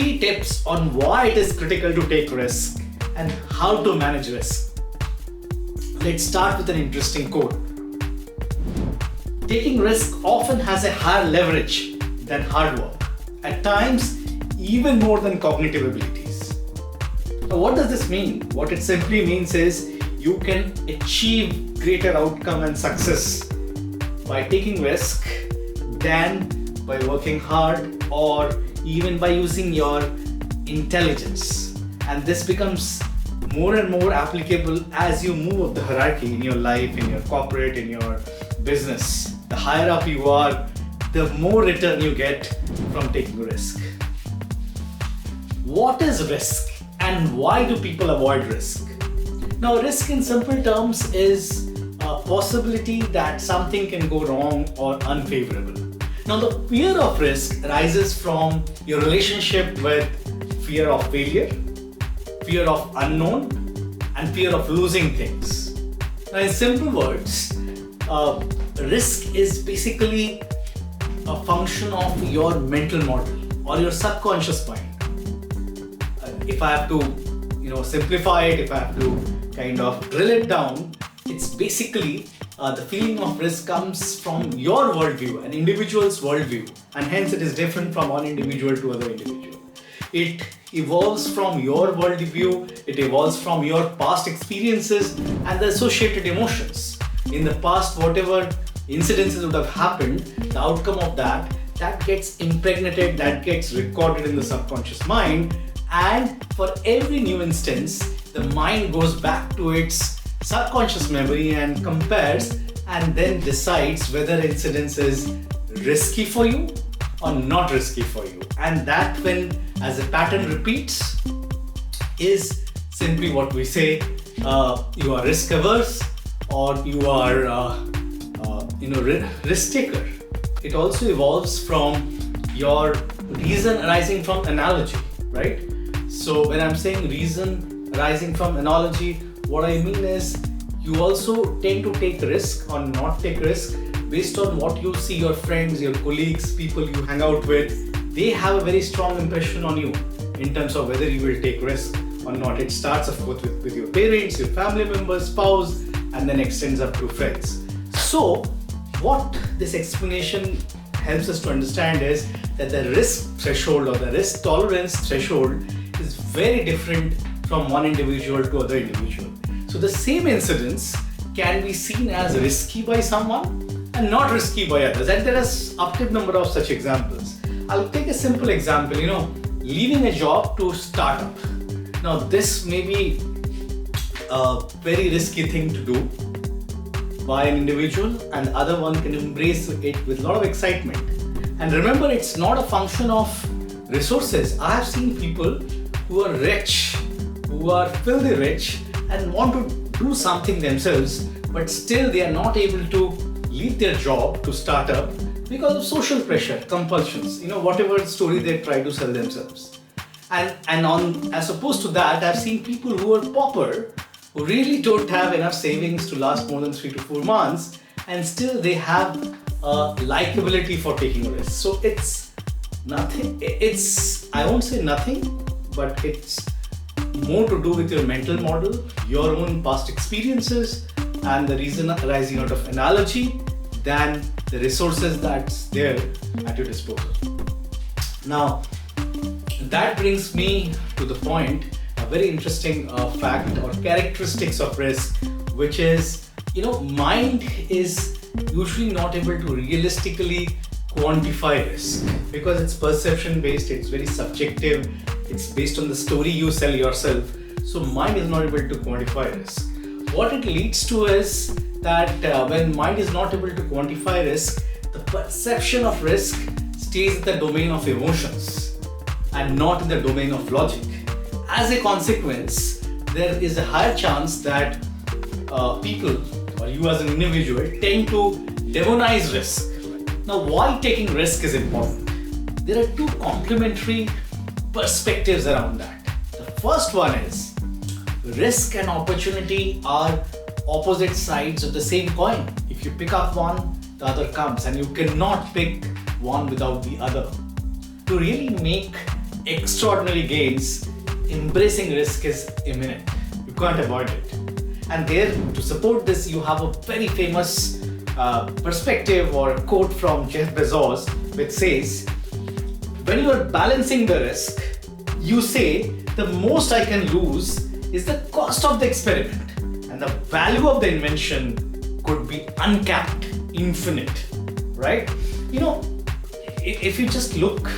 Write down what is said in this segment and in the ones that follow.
3 tips on why it is critical to take risk and how to manage risk. Let's start with an interesting quote. Taking risk often has a higher leverage than hard work, at times even more than cognitive abilities. Now, what does this mean? What it simply means is you can achieve greater outcome and success by taking risk than by working hard or even by using your intelligence. And this becomes more and more applicable as you move up the hierarchy in your life, in your corporate, in your business. The higher up you are, the more return you get from taking risk. What is risk and why do people avoid risk? Now, risk in simple terms is a possibility that something can go wrong or unfavorable. Now, the fear of risk arises from your relationship with fear of failure, fear of unknown, and fear of losing things. Now, in simple words, risk is basically a function of your mental model or your subconscious mind. If I have to, simplify it, if I have to kind of drill it down, it's basically the feeling of risk comes from your worldview, an individual's worldview, and hence it is different from one individual to other individual. It evolves from your worldview, it evolves from your past experiences and the associated emotions. In the past, whatever incidences would have happened, the outcome of that gets impregnated, that gets recorded in the subconscious mind, and for every new instance, the mind goes back to its subconscious memory and compares and then decides whether incidence is risky for you or not risky for you. And that, when as a pattern repeats, is simply what we say, you are risk averse or you are risk taker. It also evolves from your reason arising from analogy, right? So when I'm saying reason arising from analogy, what I mean is you also tend to take risk or not take risk based on what you see your friends, your colleagues, people you hang out with. They have a very strong impression on you in terms of whether you will take risk or not. It starts, of course, with your parents, your family members, spouse, and then extends up to friends. So what this explanation helps us to understand is that the risk threshold or the risk tolerance threshold is very different from one individual to other individual. So the same incidents can be seen as risky by someone and not risky by others. And there is up to a number of such examples. I'll take a simple example, leaving a job to start up. Now this may be a very risky thing to do by an individual, and the other one can embrace it with a lot of excitement. And remember, it's not a function of resources. I have seen people who are rich, who are filthy rich and want to do something themselves, but still they are not able to leave their job to start up because of social pressure, compulsions, whatever story they try to sell themselves. And as opposed to that, I've seen people who are pauper, who really don't have enough savings to last more than 3 to 4 months, and still they have a likability for taking a risk. So it's nothing, I won't say nothing, but it's more to do with your mental model, your own past experiences, and the reason arising out of analogy than the resources that's there at your disposal. Now, that brings me to the point, a very interesting fact or characteristics of risk, which is, mind is usually not able to realistically quantify risk because it's perception based, it's very subjective, it's based on the story you sell yourself. So mind is not able to quantify risk. What it leads to is that when mind is not able to quantify risk, the perception of risk stays in the domain of emotions and not in the domain of logic. As a consequence, there is a higher chance that people or you as an individual tend to demonize risk. Now, why taking risk is important? There are 2 complementary perspectives around that. The first one is risk and opportunity are opposite sides of the same coin. If you pick up one, the other comes, and you cannot pick one without the other. To really make extraordinary gains, embracing risk is imminent. You can't avoid it. And there, to support this, you have a very famous perspective or a quote from Jeff Bezos, which says, when you are balancing the risk, you say the most I can lose is the cost of the experiment, and the value of the invention could be uncapped, infinite, right? If you just look,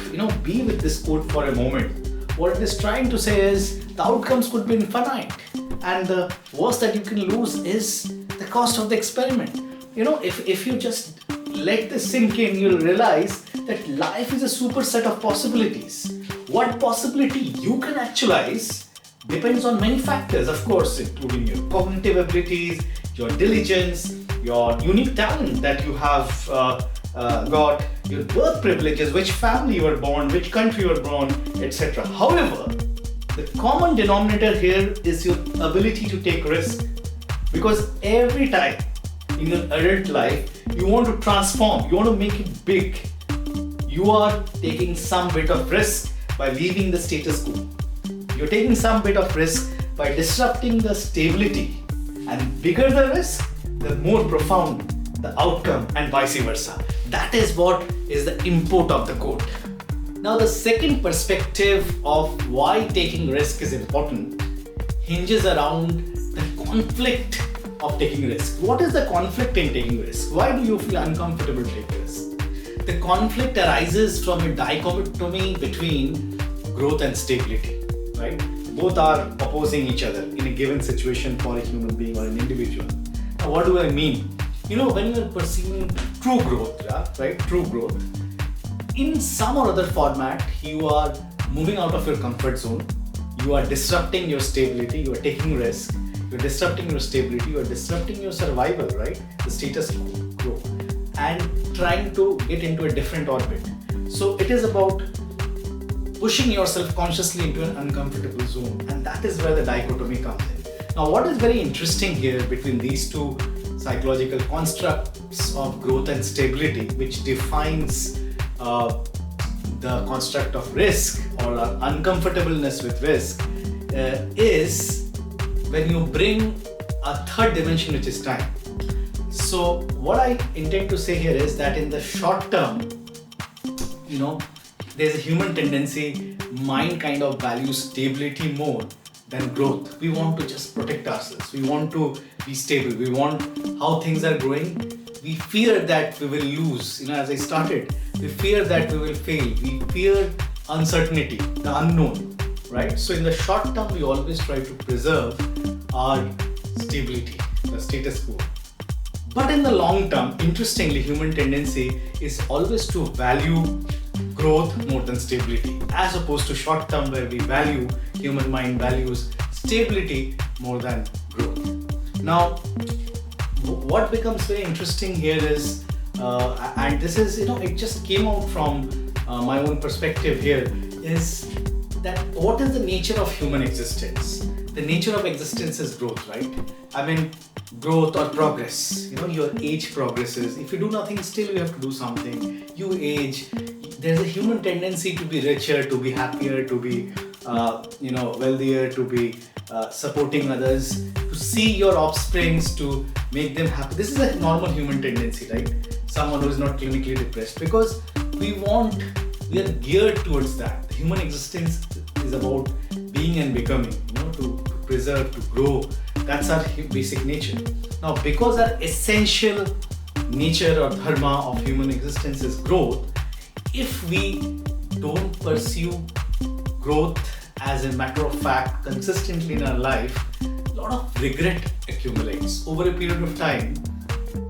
be with this quote for a moment. What it is trying to say is the outcomes could be infinite, and the worst that you can lose is the cost of the experiment. If you just let this sink in, you'll realize that life is a superset of possibilities. What possibility you can actualize depends on many factors, of course, including your cognitive abilities, your diligence, your unique talent that you have got, your birth privileges, which family you were born, which country you were born, etc. However, the common denominator here is your ability to take risk, because every time in your adult life you want to transform, you want to make it big, you are taking some bit of risk by leaving the status quo. You're taking some bit of risk by disrupting the stability, and bigger the risk, the more profound the outcome, and vice versa. That is what is the import of the quote. Now, the second perspective of why taking risk is important hinges around the conflict of taking risk. What is the conflict in taking risk? Why do you feel uncomfortable taking risk? The conflict arises from a dichotomy between growth and stability, right? Both are opposing each other in a given situation for a human being or an individual. Now, what do I mean? When you're pursuing true growth, right? True growth, in some or other format, you are moving out of your comfort zone, you are disrupting your stability, you are taking risk, you're disrupting your stability, you are disrupting your survival, right? The status quo, and trying to get into a different orbit. So it is about pushing yourself consciously into an uncomfortable zone, and that is where the dichotomy comes in. Now, what is very interesting here between these two psychological constructs of growth and stability, which defines the construct of risk or uncomfortableness with risk, is when you bring a third dimension, which is time. So what I intend to say here is that in the short term, there's a human tendency, mind kind of values stability more than growth. We want to just protect ourselves. We want to be stable. We want how things are growing. We fear that we will lose. As I started, we fear that we will fail. We fear uncertainty, the unknown, right? So in the short term, we always try to preserve our stability, the status quo. But in the long term, interestingly, human tendency is always to value growth more than stability, as opposed to short term, where human mind values stability more than growth. Now, what becomes very interesting here is, and this is, it just came out from my own perspective here, is that what is the nature of human existence? The nature of existence is growth, right? Growth or progress. Your age progresses. If you do nothing, still you have to do something. You age. There's a human tendency to be richer, to be happier, to be wealthier, to be supporting others, to see your offsprings, to make them happy. This is a normal human tendency, right? Someone who is not clinically depressed, because we are geared towards that. The human existence is about being and becoming, to preserve, to grow. That's our basic nature. Now, because our essential nature or dharma of human existence is growth, if we don't pursue growth as a matter of fact consistently in our life, a lot of regret accumulates over a period of time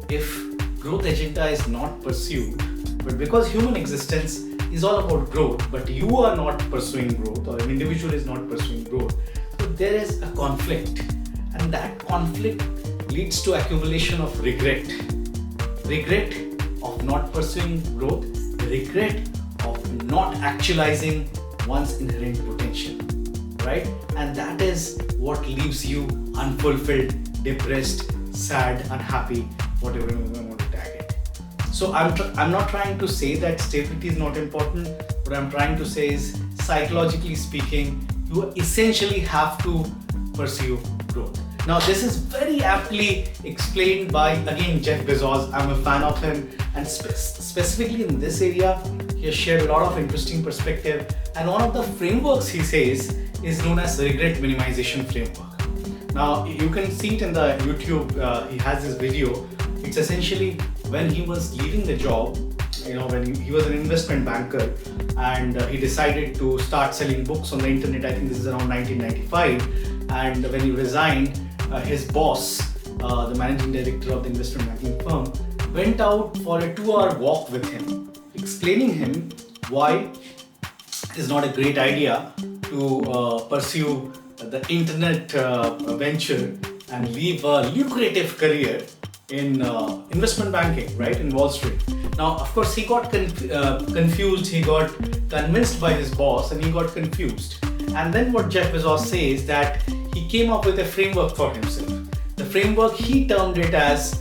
if growth agenda is not pursued. But because human existence is all about growth, but you are not pursuing growth, or an individual is not pursuing growth, so there is a conflict, and that conflict leads to accumulation of regret of not pursuing growth, regret of not actualizing one's inherent potential, right? And that is what leaves you unfulfilled, depressed, sad, unhappy, whatever you want to tag it. So I'm not trying to say that stability is not important. What I'm trying to say is psychologically speaking, you essentially have to pursue growth. Now, this is very aptly explained by, again, Jeff Bezos. I'm a fan of him, and specifically in this area, he has shared a lot of interesting perspective. And one of the frameworks he says is known as regret minimization framework. Now, you can see it in the YouTube. He has this video. It's essentially when he was leaving the job, when he was an investment banker, and he decided to start selling books on the internet. I think this is around 1995. And when he resigned, his boss, the managing director of the investment banking firm, went out for a 2-hour walk with him, explaining him why it is not a great idea to pursue the internet venture and leave a lucrative career in investment banking, right, in Wall Street. Now, of course, he got confused, he got convinced by his boss, and he got confused. And then what Jeff Bezos says that he came up with a framework for himself. The framework, he termed it as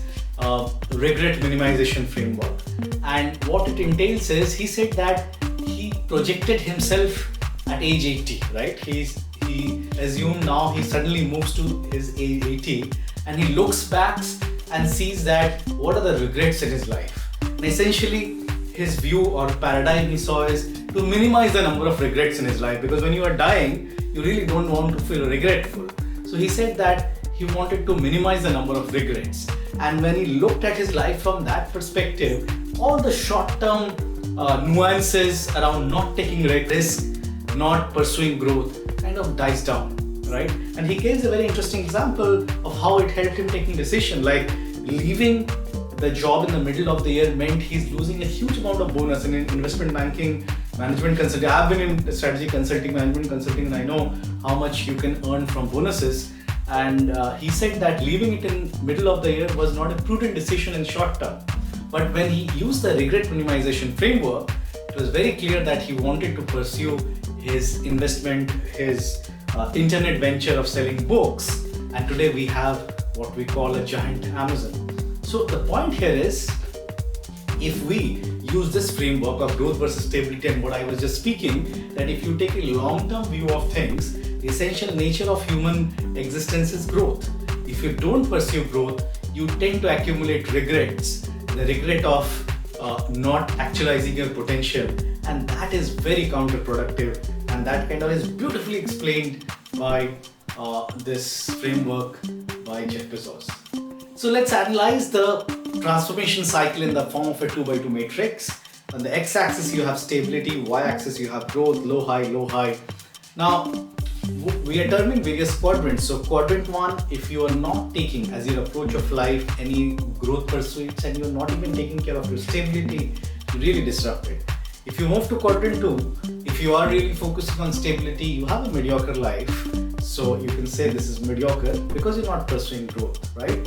regret minimization framework. And what it entails is, he said that he projected himself at age 80, right? He assumed now he suddenly moves to his age 80, and he looks back and sees that what are the regrets in his life. And essentially, his view or paradigm he saw is to minimize the number of regrets in his life, because when you are dying, you really don't want to feel regretful. So he said that he wanted to minimize the number of regrets. And when he looked at his life from that perspective, all the short-term nuances around not taking risk, not pursuing growth kind of dies down, right? And he gives a very interesting example of how it helped him taking decision, like leaving the job in the middle of the year meant he's losing a huge amount of bonus in investment banking, management consulting. I've been in strategy consulting, management consulting, and I know how much you can earn from bonuses. And he said that leaving it in middle of the year was not a prudent decision in short term. But when he used the regret minimization framework, it was very clear that he wanted to pursue his investment, his internet venture of selling books. And today we have what we call a giant Amazon. So the point here is, if we use this framework of growth versus stability and what I was just speaking, that if you take a long-term view of things, the essential nature of human existence is growth. If you don't pursue growth, you tend to accumulate regrets, the regret of not actualizing your potential, and that is very counterproductive, and that kind of is beautifully explained by this framework by Jeff Bezos. So let's analyze the transformation cycle in the form of a 2x2 matrix. On the x-axis you have stability, y-axis you have growth, low, high, low, high. Now we are terming various quadrants. So quadrant 1, if you are not taking as your approach of life any growth pursuits and you are not even taking care of your stability, you really disrupt it. If you move to quadrant 2, if you are really focusing on stability, you have a mediocre life. So you can say this is mediocre because you're not pursuing growth, right?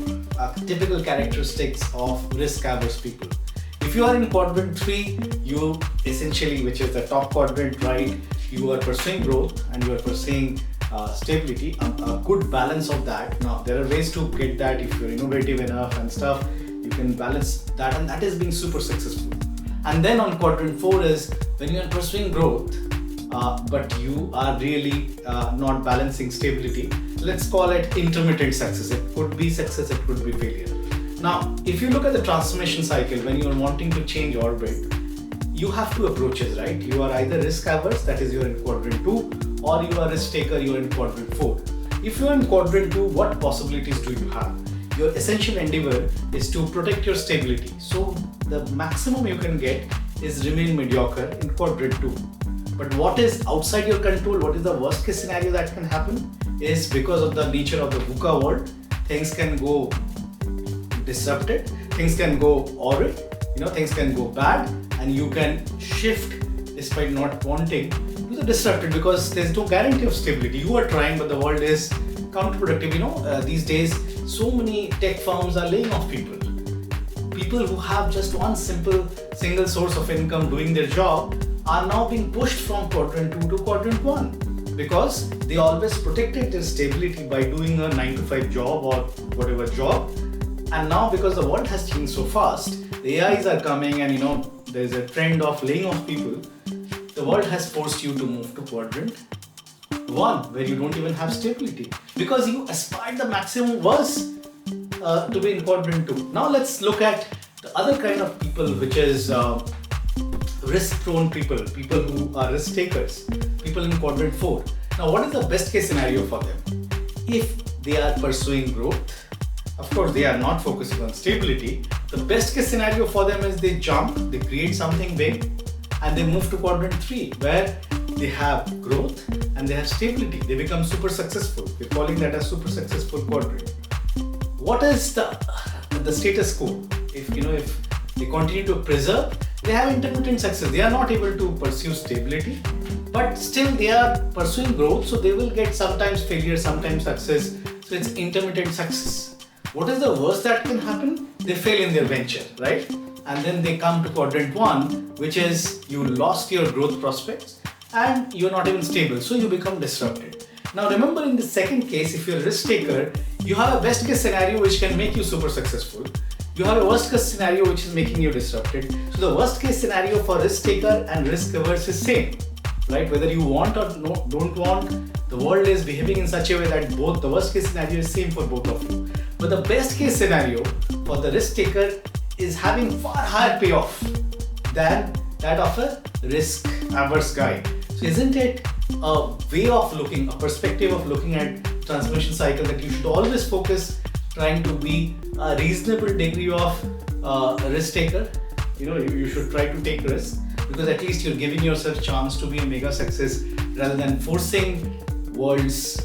Typical characteristics of risk-averse people. If you are in quadrant 3, you essentially, which is the top quadrant, right? You are pursuing growth and you are pursuing stability, a good balance of that. Now, there are ways to get that. If you're innovative enough and stuff, you can balance that, and that is being super successful. And then on quadrant 4 is when you are pursuing growth, but you are really not balancing stability. Let's call it intermittent success. It could be success, it could be failure. Now, if you look at the transformation cycle, when you are wanting to change orbit, you have two approaches, right? You are either risk averse, that is you're in quadrant 2, or you are risk taker, you're in quadrant 4. If you're in quadrant 2, what possibilities do you have? Your essential endeavor is to protect your stability. So the maximum you can get is remain mediocre in quadrant 2. But what is outside your control, what is the worst case scenario that can happen, is because of the nature of the VUCA world, things can go disrupted, things can go awry, things can go bad, and you can shift despite not wanting to the disrupted, because there's no guarantee of stability. You are trying, but the world is counterproductive. These days, so many tech firms are laying off people. People who have just one single source of income doing their job are now being pushed from quadrant 2 to quadrant 1 because they always protected their stability by doing a 9-to-5 job or whatever job. And now, because the world has changed so fast, the AIs are coming and there's a trend of laying off people. The the world has forced you to move to quadrant 1, where you don't even have stability, because you aspired the maximum was to be in quadrant 2. Now let's look at the other kind of people, which is risk-prone people who are risk takers, people in quadrant 4. Now, what is the best case scenario for them? If they are pursuing growth, of course they are not focusing on stability, the best case scenario for them is they jump, they create something big, and they move to quadrant 3, where they have growth and they have stability. They become super successful. We're calling that a super successful quadrant. What is the status quo? If they continue to preserve, they have intermittent success. They are not able to pursue stability, but still they are pursuing growth, so they will get sometimes failure, sometimes success. So it's intermittent success. What is the worst that can happen? They fail in their venture, right? And then they come to quadrant 1, which is you lost your growth prospects and you're not even stable, so you become disrupted. Now remember, in the second case, if you're a risk taker, you have a best case scenario which can make you super successful. You have a worst case scenario which is making you disrupted. So the worst case scenario for risk taker and risk averse is same, right? Whether you want or don't want, the world is behaving in such a way that both the worst case scenario is same for both of you. But the best case scenario for the risk taker is having far higher payoff than that of a risk averse guy. So isn't it a way of looking, a perspective of looking at transformation cycle, that you should always focus trying to be a reasonable degree of a risk taker? You should try to take risks, because at least you're giving yourself chance to be a mega success rather than forcing world's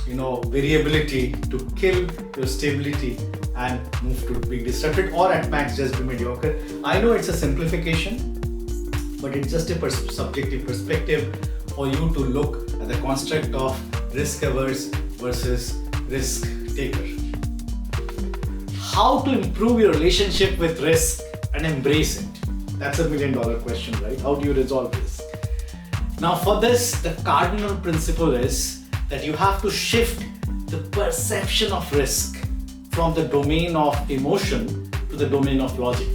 variability to kill your stability and move to be disrupted, or at max just be mediocre. I know it's a simplification, but it's just a subjective perspective for you to look at the construct of risk averse versus risk taker. How to improve your relationship with risk and embrace it? That's $1 million question, right? How do you resolve this? Now for this, the cardinal principle is that you have to shift the perception of risk from the domain of emotion to the domain of logic.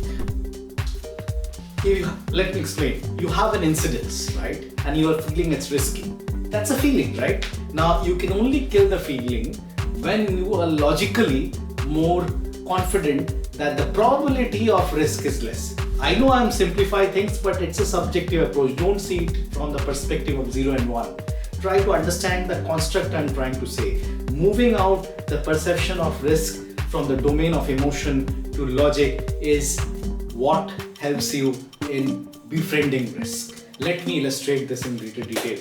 Let me explain. You have an incident, right? And you are feeling it's risky. That's a feeling, right? Now you can only kill the feeling when you are logically more confident that the probability of risk is less. I know I'm simplifying things, but it's a subjective approach. Don't see it from the perspective of 0 and 1. Try to understand the construct I'm trying to say. Moving out the perception of risk from the domain of emotion to logic is what helps you in befriending risk. Let me illustrate this in greater detail.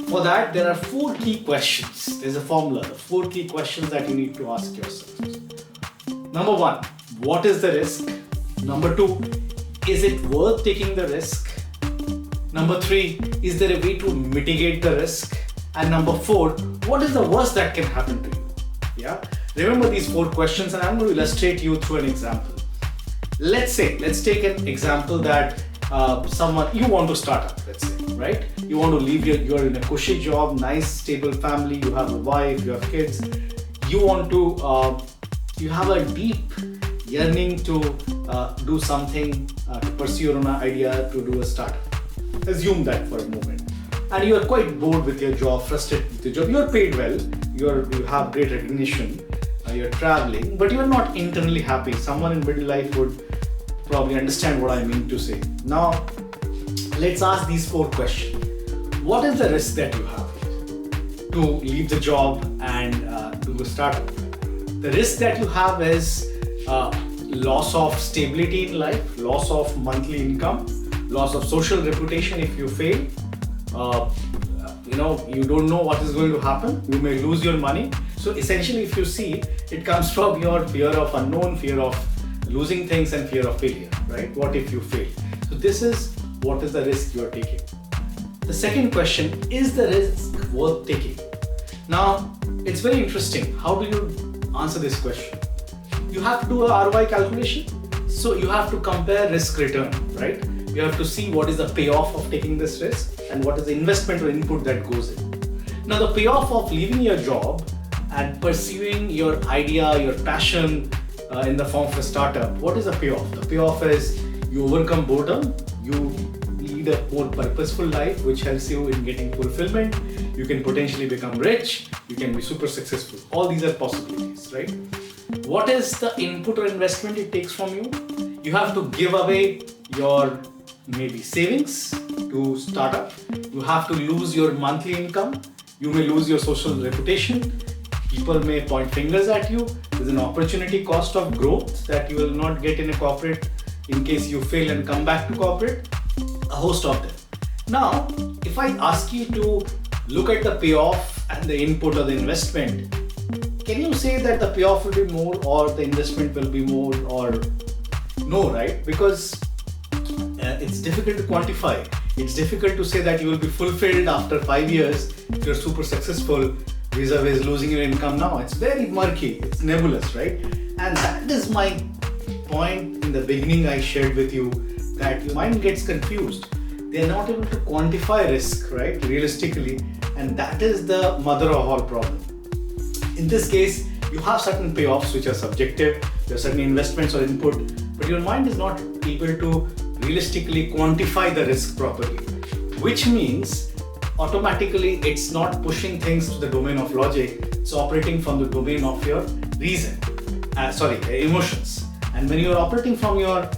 For that, there are 4 key questions. There's a formula, the 4 key questions that you need to ask yourself. Number 1, what is the risk? Number 2, is it worth taking the risk? Number 3, is there a way to mitigate the risk? And number 4, what is the worst that can happen to you? Yeah. Remember these 4 questions, and I'm going to illustrate you through an example. Let's take an example that you want to start up, let's say, right? You want to leave you're in a cushy job, nice stable family, you have a wife, you have kids. You have a deep yearning to do something, to pursue your own idea, to do a startup. Assume that for a moment. And you are quite bored with your job, frustrated with your job. You are paid well, you have great recognition, you're traveling, but you are not internally happy. Someone in middle life would probably understand what I mean to say. Now, let's ask these 4 questions. What is the risk that you have to leave the job and do a startup? The risk that you have is loss of stability in life, loss of monthly income, loss of social reputation if you fail. You don't know what is going to happen. You may lose your money. So essentially, if you see, it comes from your fear of unknown, fear of losing things, and fear of failure, right? What if you fail? So this is what is the risk you are taking. The second question, is the risk worth taking? Now, it's very interesting. How do you answer this question? You have to do a ROI calculation. So you have to compare risk return, right? You have to see what is the payoff of taking this risk and what is the investment or input that goes in. Now, the payoff of leaving your job and pursuing your idea, your passion in the form of a startup, what is the payoff? The payoff is you overcome boredom, you leave lead a more purposeful life, which helps you in getting fulfillment. You can potentially become rich. You can be super successful. All these are possibilities, right? What is the input or investment it takes from you? You have to give away your maybe savings to start up. You have to lose your monthly income. You may lose your social reputation. People may point fingers at you. There's an opportunity cost of growth that you will not get in a corporate in case you fail and come back to corporate. A host of them. Now, if I ask you to look at the payoff and the input or the investment, can you say that the payoff will be more or the investment will be more, or no, right? Because it's difficult to quantify. It's difficult to say that you will be fulfilled after 5 years if you're super successful vis-a-vis losing your income now. It's very murky, it's nebulous, right? And that is my point in the beginning I shared with you, that your mind gets confused. They're not able to quantify risk, right, realistically, and that is the mother of all problems. In this case, you have certain payoffs which are subjective, there are certain investments or input, but your mind is not able to realistically quantify the risk properly, which means automatically it's not pushing things to the domain of logic, it's operating from the domain of your reason, emotions. And when you're operating from your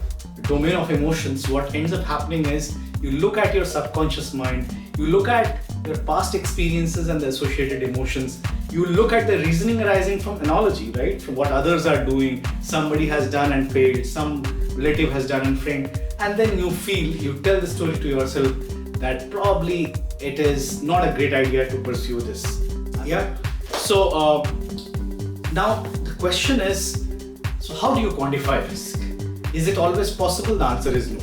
domain of emotions, what ends up happening is you look at your subconscious mind, you look at your past experiences and the associated emotions, you look at the reasoning arising from analogy, right? From what others are doing, somebody has done and failed, some relative has done and failed, and then you tell the story to yourself that probably it is not a great idea to pursue this. Yeah. So now the question is, so how do you quantify risk? Is it always possible? The answer is no.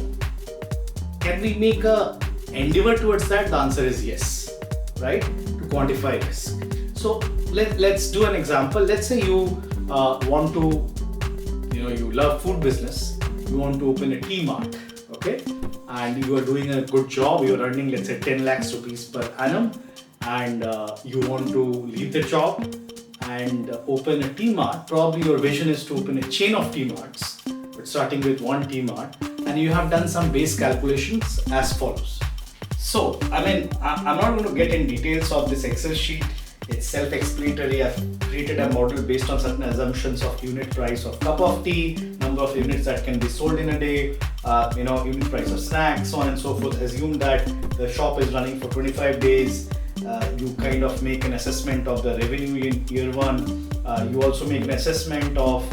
Can we make a endeavor towards that? The answer is yes, right? To quantify risk. So let's do an example. Let's say you want to, you love food business. You want to open a tea mart, okay? And you are doing a good job. You're earning, let's say, 10 lakhs rupees per annum, and you want to leave the job and open a tea mart. Probably your vision is to open a chain of tea marts, but starting with one tea mart, and you have done some base calculations as follows. So, I'm not going to get in details of this Excel sheet. It's self-explanatory. I've created a model based on certain assumptions of unit price of cup of tea, number of units that can be sold in a day, unit price of snacks, so on and so forth. Assume that the shop is running for 25 days. You kind of make an assessment of the revenue in year one. You also make an assessment of,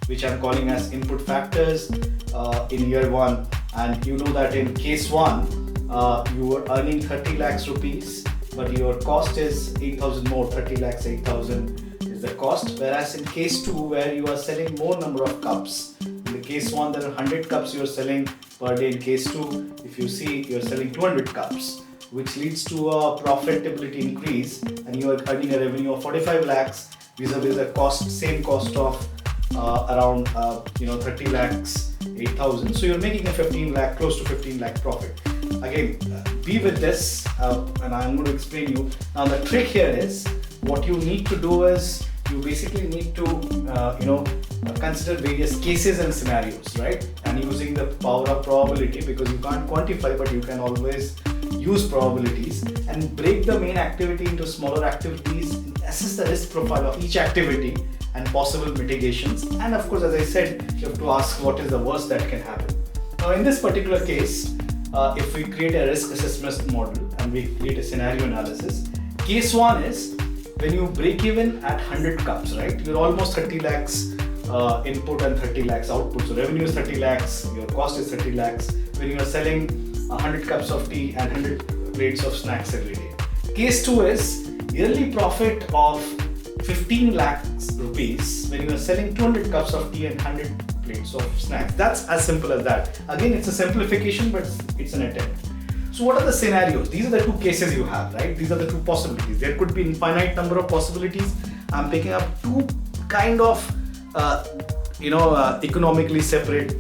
which I'm calling as input factors in year one. And you know that in case one, you were earning 30 lakhs rupees, but your cost is 8,000 more. 30 lakhs, 8,000 is the cost. Whereas in case two, where you are selling more number of cups, in the case one, there are 100 cups you are selling per day. In case two, if you see, you're selling 200 cups, which leads to a profitability increase, and you are earning a revenue of 45 lakhs vis-a-vis the same cost of around 30 lakhs, 8,000. So you're making a close to 15 lakh profit. Again, be with this, and I'm going to explain you. Now the trick here is, what you need to do is, you basically need to consider various cases and scenarios, right? And using the power of probability, because you can't quantify, but you can always use probabilities and break the main activity into smaller activities, assess the risk profile of each activity and possible mitigations. And of course, as I said, you have to ask what is the worst that can happen. Now in this particular case, if we create a risk assessment model and we create a scenario analysis, case one is when you break even at 100 cups, right? You're almost 30 lakhs input and 30 lakhs output. So revenue is 30 lakhs, your cost is 30 lakhs when you are selling 100 cups of tea and 100 plates of snacks every day. Case two is yearly profit of 15 lakhs rupees when you are selling 200 cups of tea and 100 plates of snacks. That's as simple as that. Again, it's a simplification, but it's an attempt. So what are the scenarios? These are the two cases you have, right? These are the two possibilities. There could be infinite number of possibilities. I'm picking up two kind of economically separate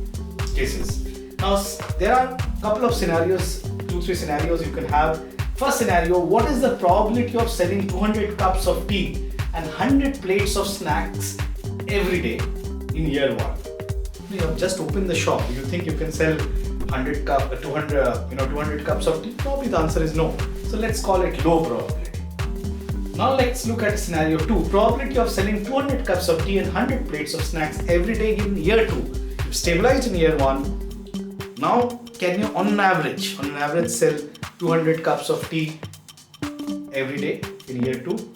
cases. Now there are a couple of scenarios, 2-3 scenarios you can have. First scenario, what is the probability of selling 200 cups of tea and 100 plates of snacks every day in year one? You have just opened the shop. You think you can sell 200 cups of tea? Probably the answer is no. So let's call it low probability. Now let's look at scenario 2. Probability of selling 200 cups of tea and 100 plates of snacks every day in year 2. You've stabilized in year 1. Now can you on an average sell 200 cups of tea every day in year 2?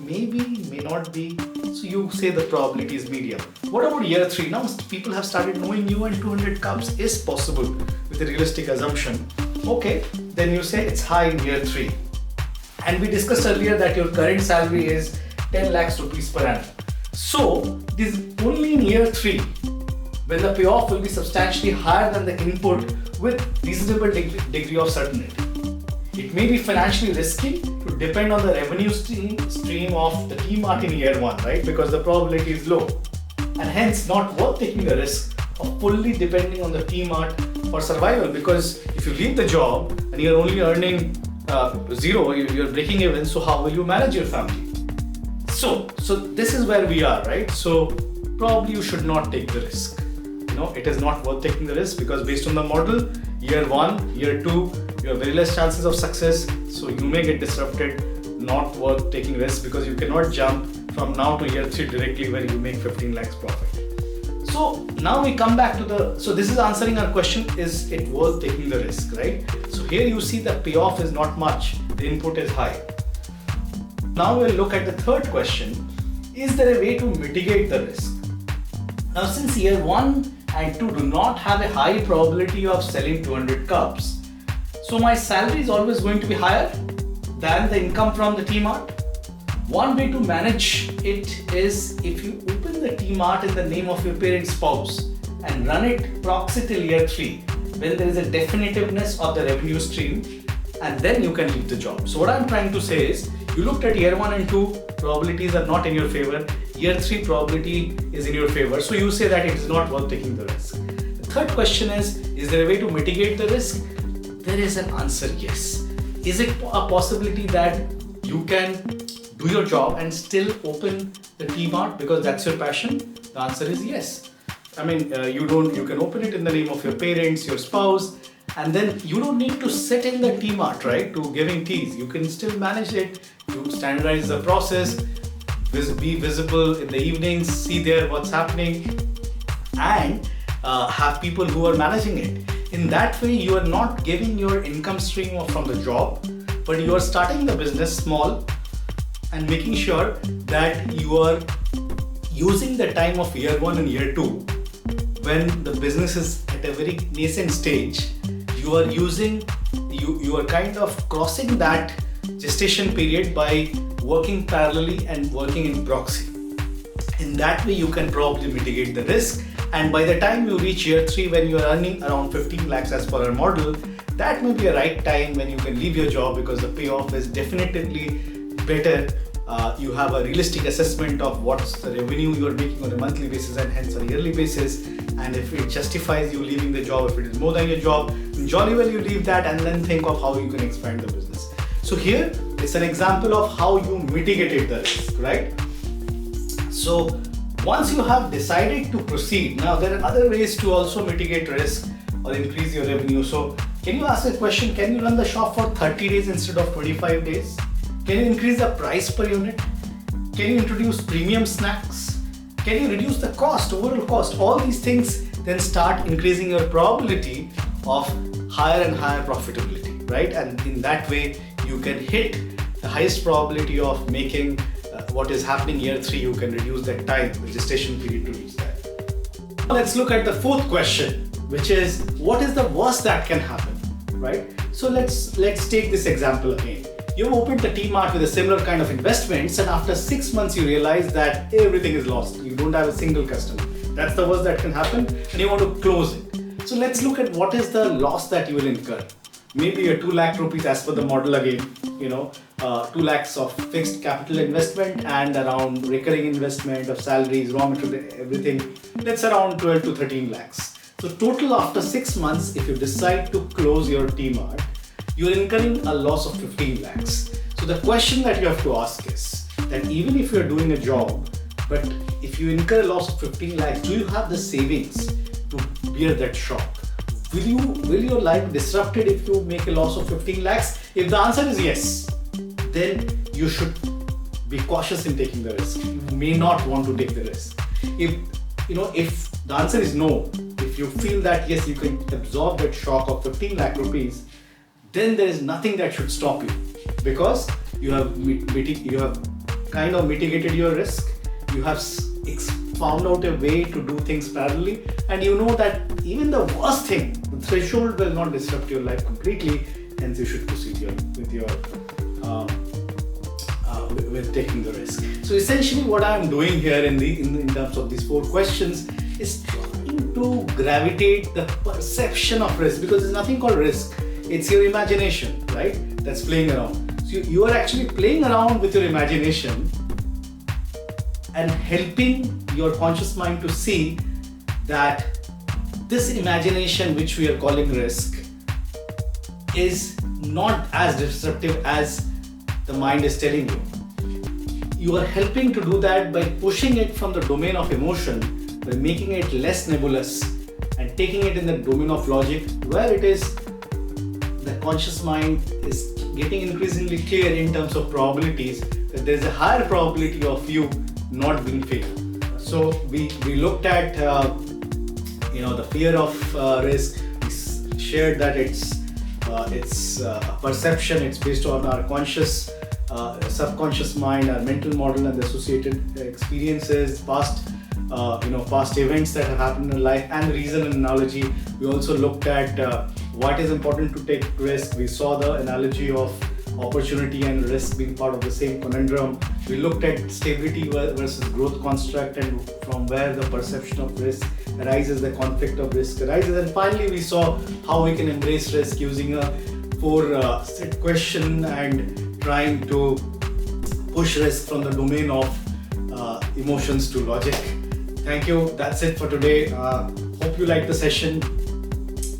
Maybe, may not be. So you say the probability is medium. What about year 3? Now people have started knowing you and 200 cups is possible with a realistic assumption. Okay, then you say it's high in year 3. And we discussed earlier that your current salary is 10 lakhs rupees per annum. So this is only in year 3 when the payoff will be substantially higher than the input with reasonable degree of certainty. It may be financially risky to depend on the revenue stream of the T-Mart in year 1, right? Because the probability is low and hence not worth taking the risk of fully depending on the T-Mart for survival, because if you leave the job and you're only earning zero, you're breaking even, so how will you manage your family? So this is where we are, right? So probably you should not take the risk. It is not worth taking the risk because based on the model, year 1, year 2, you have very less chances of success, so you may get disrupted. Not worth taking risk because you cannot jump from now to year 3 directly where you make 15 lakhs profit. So now we come back to so this is answering our question, is it worth taking the risk, right? So here you see the payoff is not much, the input is high. Now we'll look at the third question, is there a way to mitigate the risk? Now since year 1 and 2 do not have a high probability of selling 200 cups, so my salary is always going to be higher than the income from the T-Mart. One way to manage it is if you open the T-Mart in the name of your parent spouse and run it proxy till year 3, when there is a definitiveness of the revenue stream, and then you can leave the job. So what I'm trying to say is, you looked at year 1 and 2, probabilities are not in your favor. Year 3 probability is in your favor. So you say that it is not worth taking the risk. The third question is there a way to mitigate the risk? There is an answer, yes. Is it a possibility that you can do your job and still open the T-Mart because that's your passion? The answer is yes. I mean, you can open it in the name of your parents, your spouse, and then you don't need to sit in the T-Mart, right, to giving teas. You can still manage it. You standardize the process, be visible in the evenings, see there what's happening, and have people who are managing it. In that way, you are not giving your income stream from the job, but you are starting the business small and making sure that you are using the time of year 1 and year 2 when the business is at a very nascent stage. You are kind of crossing that gestation period by working parallelly and working in proxy. In that way, you can probably mitigate the risk. And by the time you reach year 3, when you are earning around 15 lakhs as per our model, that may be a right time when you can leave your job because the payoff is definitively better. You have a realistic assessment of what's the revenue you are making on a monthly basis and hence on a yearly basis. And if it justifies you leaving the job, if it is more than your job, then jolly well you leave that and then think of how you can expand the business. So here it's an example of how you mitigated the risk, right? So once you have decided to proceed, now there are other ways to also mitigate risk or increase your revenue. So can you ask a question, can you run the shop for 30 days instead of 25 days? Can you increase the price per unit? Can you introduce premium snacks? Can you reduce the cost, overall cost? All these things then start increasing your probability of higher and higher profitability, right? And in that way, you can hit the highest probability of making what is happening year 3. You can reduce that time, the gestation period, to reach that. Now let's look at the fourth question, which is what is the worst that can happen, right? So let's take this example again. You've opened the T-Mart with a similar kind of investments, and after 6 months you realize that everything is lost. You don't have a single customer. That's the worst that can happen, and you want to close it. So let's look at what is the loss that you will incur. Maybe a 2 lakh rupees as per the model again, 2 lakhs of fixed capital investment and around recurring investment of salaries, raw material, everything. That's around 12 to 13 lakhs. So total after 6 months, if you decide to close your T-Mart, you're incurring a loss of 15 lakhs. So the question that you have to ask is that even if you're doing a job, but if you incur a loss of 15 lakhs, do you have the savings to bear that shock? will your life disrupted if you make a loss of 15 lakhs? If the answer is yes, then you should be cautious in taking the risk. You may not want to take the risk. If the answer is no, if you feel that yes, you can absorb that shock of 15 lakh rupees, then there is nothing that should stop you, because you have kind of mitigated your risk. You have found out a way to do things parallelly, and you know that even the worst thing, the threshold, will not disrupt your life completely. Hence, you should proceed with taking the risk. So essentially, what I am doing here in terms of these 4 questions is trying to gravitate the perception of risk, because there's nothing called risk. It's your imagination, right? That's playing around. So you are actually playing around with your imagination and helping your conscious mind to see that this imagination, which we are calling risk, is not as disruptive as the mind is telling you. You are helping to do that by pushing it from the domain of emotion, by making it less nebulous and taking it in the domain of logic, where it is the conscious mind is getting increasingly clear in terms of probabilities, that there is a higher probability of you not being failed. So we looked at the fear of risk. We shared that it's a perception. It's based on our conscious, subconscious mind, our mental model, and the associated experiences, past events that have happened in life, and the reason and analogy. We also looked at what is important to take risk. We saw the analogy of opportunity and risk being part of the same conundrum. We looked at stability versus growth construct, and from where the perception of risk arises, the conflict of risk arises. And finally, we saw how we can embrace risk using a 4-set question and trying to push risk from the domain of emotions to logic. Thank you. That's it for today. Hope you liked the session.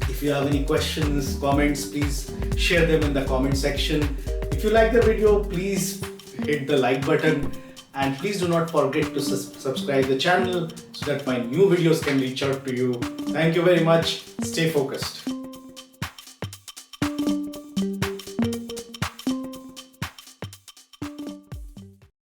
If you have any questions, comments, please share them in the comment section. If you like the video, please hit the like button, and please do not forget to subscribe the channel so that my new videos can reach out to you. Thank you very much. Stay focused.